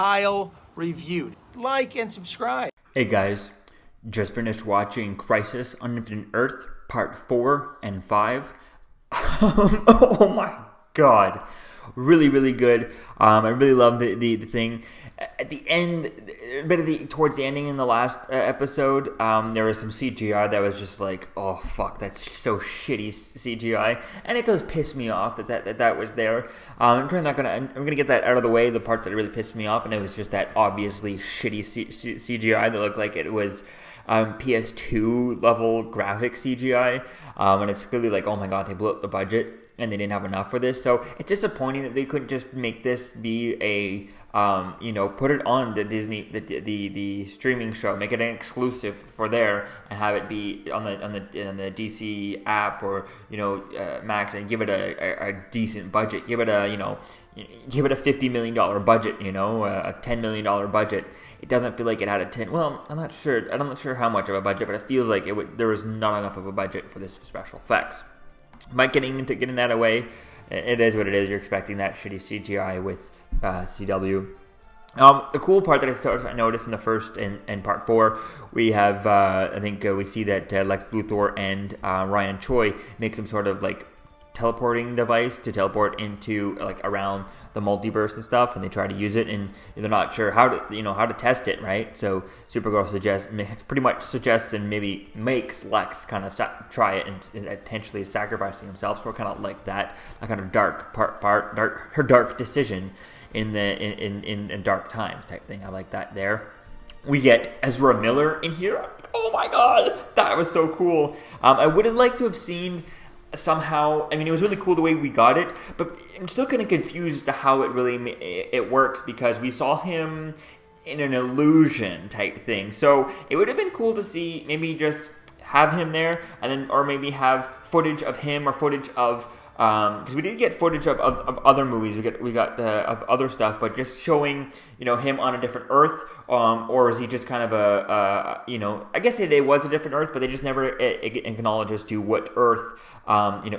Kyle reviewed. Like and subscribe. Hey guys, just finished watching Crisis on Infinite Earth Part 4 and 5. Oh my god. Really, really good. I really love the thing. At the end, towards the ending in the last episode, there was some CGI that was just like, oh fuck, that's so shitty CGI, and it does piss me off that was there. I'm gonna get that out of the way. The part that really pissed me off, and it was just that obviously shitty CGI that looked like it was PS2 level graphic CGI, and it's clearly like, oh my god, they blew up the budget and they didn't have enough for this. So it's disappointing that they couldn't just make this be a, put it on the Disney, the streaming show, make it an exclusive for there, and have it be on the DC app or Max, and give it a decent budget. Give it a $50 million budget, a $10 million budget. It doesn't feel like it had a 10. Well, I'm not sure how much of a budget, but it feels like there was not enough of a budget for this special effects. But getting that away, it is what it is. You're expecting that shitty CGI with CW. The cool part that I noticed in the first and part 4, we have, we see that Lex Luthor and Ryan Choi make some sort of like teleporting device to teleport into like around the multiverse and stuff, and they try to use it, and they're not sure how to test it, right? So Supergirl suggests and maybe makes Lex kind of try it and potentially sacrificing himself. So kind of like that kind of her dark decision in dark times type thing. I like that there. We get Ezra Miller in here. Oh my god, that was so cool. I would have liked to have seen somehow, it was really cool the way we got it, but I'm still kind of confused as to how it works, because we saw him in an illusion type thing. So it would have been cool to see maybe just have him there, and then or maybe have footage of him or footage of because we did get footage of other movies, we got of other stuff, but just showing him on a different Earth, or is he just kind of I guess it was a different Earth, but they just never acknowledge as to what Earth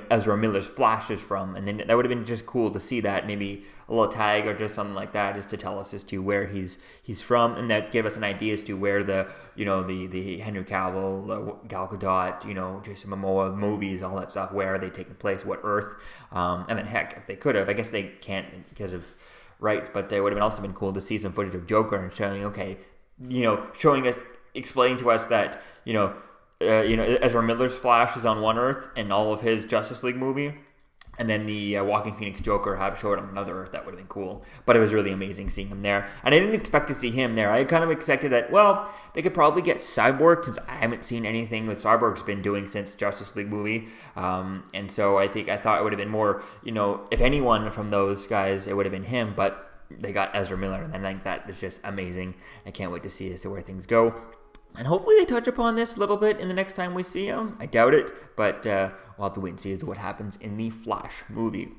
Ezra Miller's Flash is from, and then that would have been just cool to see that, maybe a little tag or just something like that, just to tell us as to where he's from, and that give us an idea as to where the Henry Cavill, Gal Gadot, Jason Momoa movies, all that stuff, where are they taking place, what Earth. And then heck, if they could have, I guess they can't because of rights, but they would have also been cool to see some footage of Joker and showing us, explaining to us that Ezra Miller's Flash is on one Earth and all of his Justice League movie, and then the Walking Phoenix Joker showed on another Earth. That would have been cool, but it was really amazing seeing him there, and I didn't expect to see him there. I kind of expected that, well, they could probably get Cyborg, since I haven't seen anything that Cyborg's been doing since Justice League movie, and so I thought it would have been more, if anyone from those guys, it would have been him, but they got Ezra Miller, and I think that is just amazing. I can't wait to see as to where things go. And hopefully they touch upon this a little bit in the next time we see him. I doubt it, but we'll have to wait and see as to what happens in the Flash movie.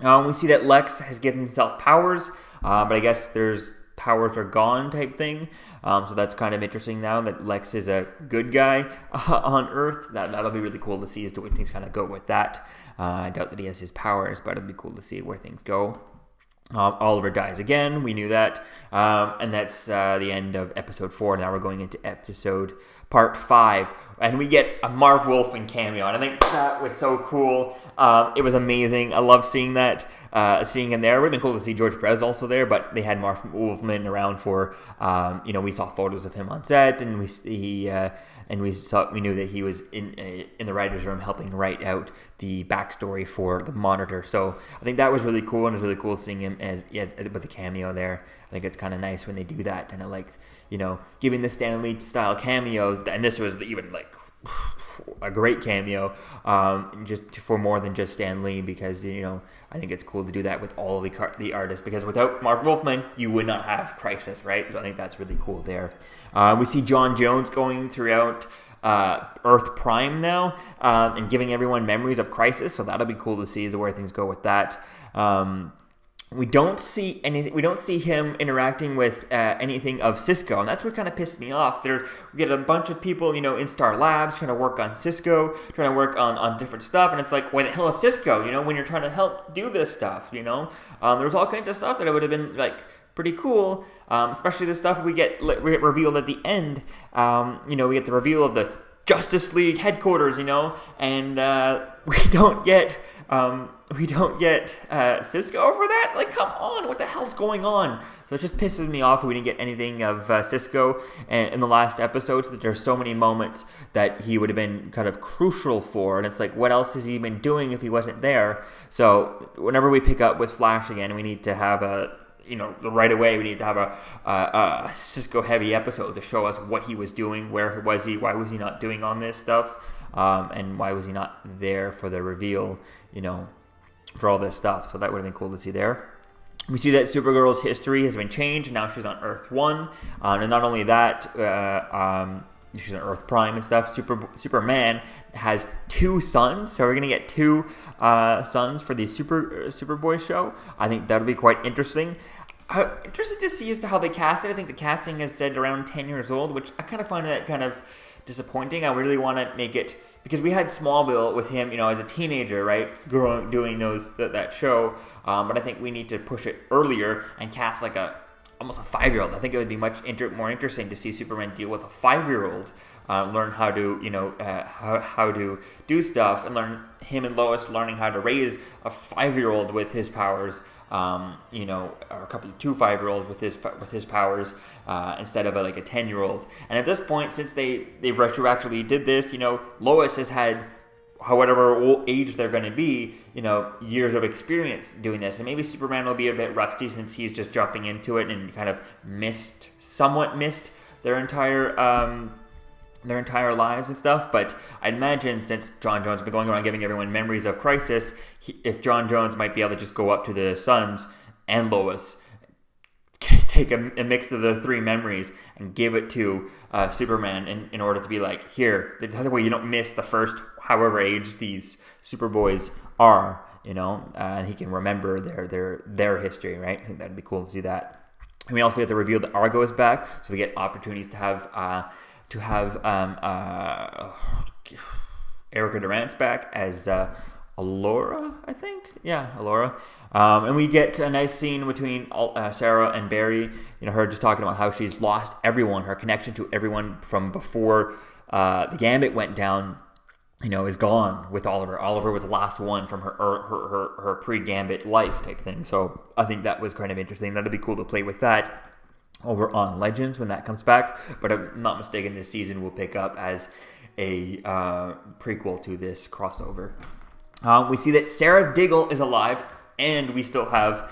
We see that Lex has given himself powers, but I guess there's powers are gone type thing. So that's kind of interesting now that Lex is a good guy on Earth. That'll be really cool to see as to where things kind of go with that. I doubt that he has his powers, but it'll be cool to see where things go. Oliver dies again. We knew that. And that's the end of episode 4. Now we're going into part 5. And we get a Marv Wolfman cameo. And I think that was so cool. It was amazing. I love seeing that. Seeing him there. It would have been cool to see George Perez also there. But they had Marv Wolfman around for, we saw photos of him on set. And we knew that he was in the writer's room helping write out the backstory for the Monitor. So I think that was really cool, and it was really cool seeing him as with the cameo there. I think it's kind of nice when they do that, and I like giving the Stan Lee style cameos, and this was even like a great cameo, just for more than just Stan Lee, because I think it's cool to do that with all the artists, because without Marv Wolfman you would not have Crisis, right? So I think that's really cool there. We see John Jones going throughout Earth Prime now, and giving everyone memories of Crisis, so that'll be cool to see where things go with that. We don't see anything. We don't see him interacting with anything of Cisco, and that's what kind of pissed me off. We get a bunch of people, in Star Labs trying to work on Cisco, trying to work on different stuff, and it's like, where the hell is Cisco? When you're trying to help do this stuff, there was all kinds of stuff that I would have been like pretty cool. Especially the stuff we get revealed at the end. We get the reveal of the Justice League headquarters, and we don't get Cisco for that. Like, come on, what the hell's going on? So it just pisses me off we didn't get anything of Cisco in the last episodes. That there's so many moments that he would have been kind of crucial for, and it's like, what else has he been doing if he wasn't there? So whenever we pick up with Flash again, we need to have right away we need to have a Cisco heavy episode to show us what he was doing, where was he, why was he not doing on this stuff, and why was he not there for the reveal, for all this stuff. So that would have been cool to see there. We see that Supergirl's history has been changed, and now she's on Earth 1. And not only that, she's on Earth Prime and stuff. Superman has 2 sons, so we're going to get 2 sons for the Superboy show. I think that'll be quite interesting. I'm interested to see as to how they cast it. I think the casting is said around 10 years old, which I kind of find that kind of disappointing. I really want to make it, because we had Smallville with him, as a teenager, right, doing that show. But I think we need to push it earlier and cast like almost a 5-year-old. I think it would be much more interesting to see Superman deal with a 5-year-old, learn how to how to do stuff, and learn him and Lois learning how to raise a 5-year-old with his powers. Or a 2 5-year-olds with his powers, instead of a 10-year-old. And at this point, since they retroactively did this, Lois has had however old age they're going to be, years of experience doing this. And maybe Superman will be a bit rusty since he's just jumping into it and kind of somewhat missed their entire lives and stuff. But I'd imagine, since John Jones has been going around giving everyone memories of Crisis, if John Jones might be able to just go up to the sons and Lois, take a mix of the 3 memories and give it to Superman in order to be like, here, the other way you don't miss the first however age these Superboys are, and he can remember their history, right? I think that'd be cool to see that. And we also get to reveal that Argo is back, so we get opportunities to have Erica Durant's back as Allura, I think. Yeah, Allura. And we get a nice scene between Sarah and Barry. Her just talking about how she's lost everyone. Her connection to everyone from before the Gambit went down, is gone with Oliver. Oliver was the last one from her pre-Gambit life type thing. So I think that was kind of interesting. That'd be cool to play with that over on Legends when that comes back. But if I'm not mistaken, this season will pick up as a prequel to this crossover. We see that Sarah Diggle is alive, and we still have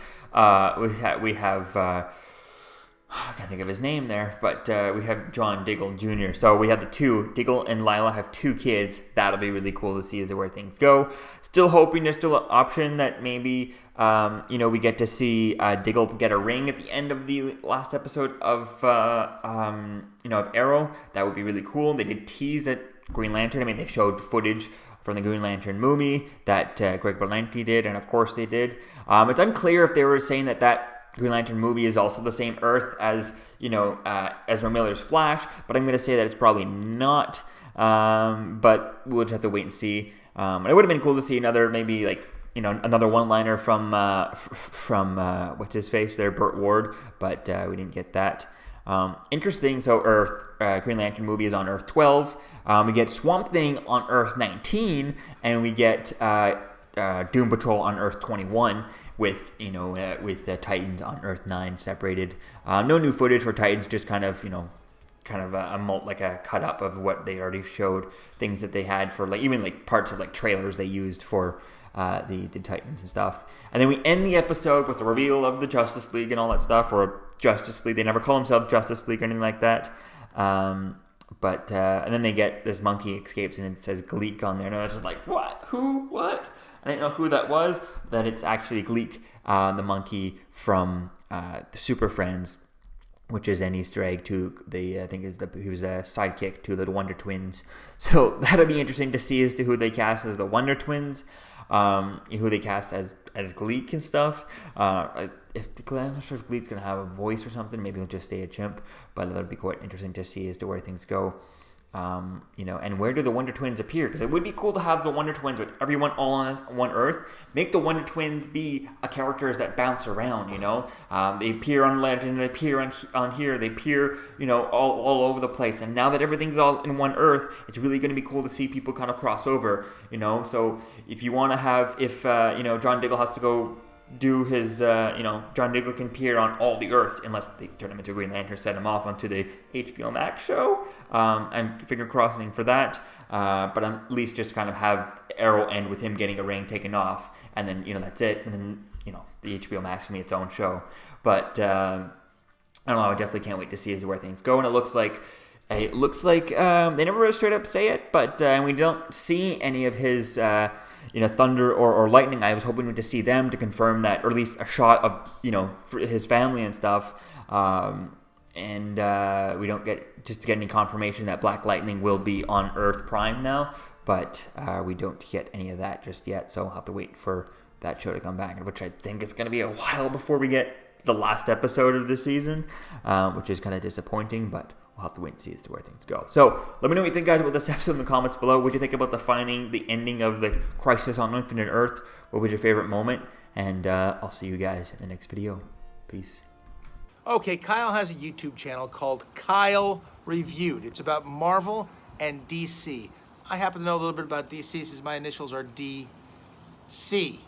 I can't think of his name there, but we have John Diggle Jr. So we have the 2. Diggle and Lila have 2 kids. That'll be really cool to see where things go. Still hoping there's still an option that maybe, we get to see Diggle get a ring at the end of the last episode of Arrow. That would be really cool. They did tease at Green Lantern. I mean, they showed footage from the Green Lantern movie that Greg Berlanti did, and of course they did. It's unclear if they were saying that Green Lantern movie is also the same Earth as, Ezra Miller's Flash, but I'm going to say that it's probably not, but we'll just have to wait and see. And it would have been cool to see another, maybe another one-liner from what's his face there, Burt Ward, but we didn't get that. Interesting. So Green Lantern movie is on Earth 12. We get Swamp Thing on Earth 19, and we get Doom Patrol on Earth 21 with Titans on Earth 9 separated. No new footage for Titans, just kind of a cut up of what they already showed, things that they had for even parts of trailers they used for the Titans and stuff. And then we end the episode with the reveal of the Justice League and all that stuff, or Justice League. They never call themselves Justice League or anything like that. And then they get this monkey escapes and it says Gleek on there. And I was just like, what? Who? What? I didn't know who that was. That it's actually Gleek, the monkey from the Super Friends, which is an Easter egg to he was a sidekick to the Wonder Twins. So that'll be interesting to see as to who they cast as the Wonder Twins, who they cast as Gleek and stuff. I'm not sure if Gleek's gonna have a voice or something. Maybe he'll just stay a chimp, but that'll be quite interesting to see as to where things go. And where do the Wonder Twins appear? Because it would be cool to have the Wonder Twins with everyone all on one Earth. Make the Wonder Twins be characters that bounce around, They appear on Legend, they appear on here, they appear, all over the place. And now that everything's all in one Earth, it's really going to be cool to see people kind of cross over, So if you want to have, John Diggle has to go do his, John Diggle can appear on all the Earth unless they turn him into Green Lantern, set him off onto the HBO Max show. I'm finger crossing for that, but at least just kind of have Arrow end with him getting a ring taken off, and then that's it, and then the HBO Max can be its own show. But I don't know. I definitely can't wait to see where things go, and it looks like they never really straight up say it, but we don't see any of his. Thunder or lightning. I was hoping to see them to confirm that, or at least a shot of, for his family and stuff. And we don't get any confirmation that Black Lightning will be on Earth Prime now, but we don't get any of that just yet. So I'll have to wait for that show to come back, which I think it's going to be a while before we get the last episode of the season, which is kind of disappointing, but we'll have to wait and see as to where things go. So let me know what you think, guys, about this episode in the comments below. What do you think about the ending of the Crisis on Infinite Earth? What was your favorite moment? And I'll see you guys in the next video. Peace. Okay, Kyle has a YouTube channel called Kyle Reviewed. It's about Marvel and DC. I happen to know a little bit about DC since my initials are DC.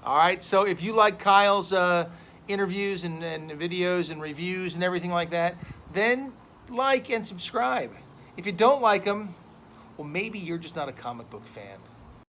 All right, so if you like Kyle's interviews and videos and reviews and everything like that, then like and subscribe. If you don't like them, well, maybe you're just not a comic book fan.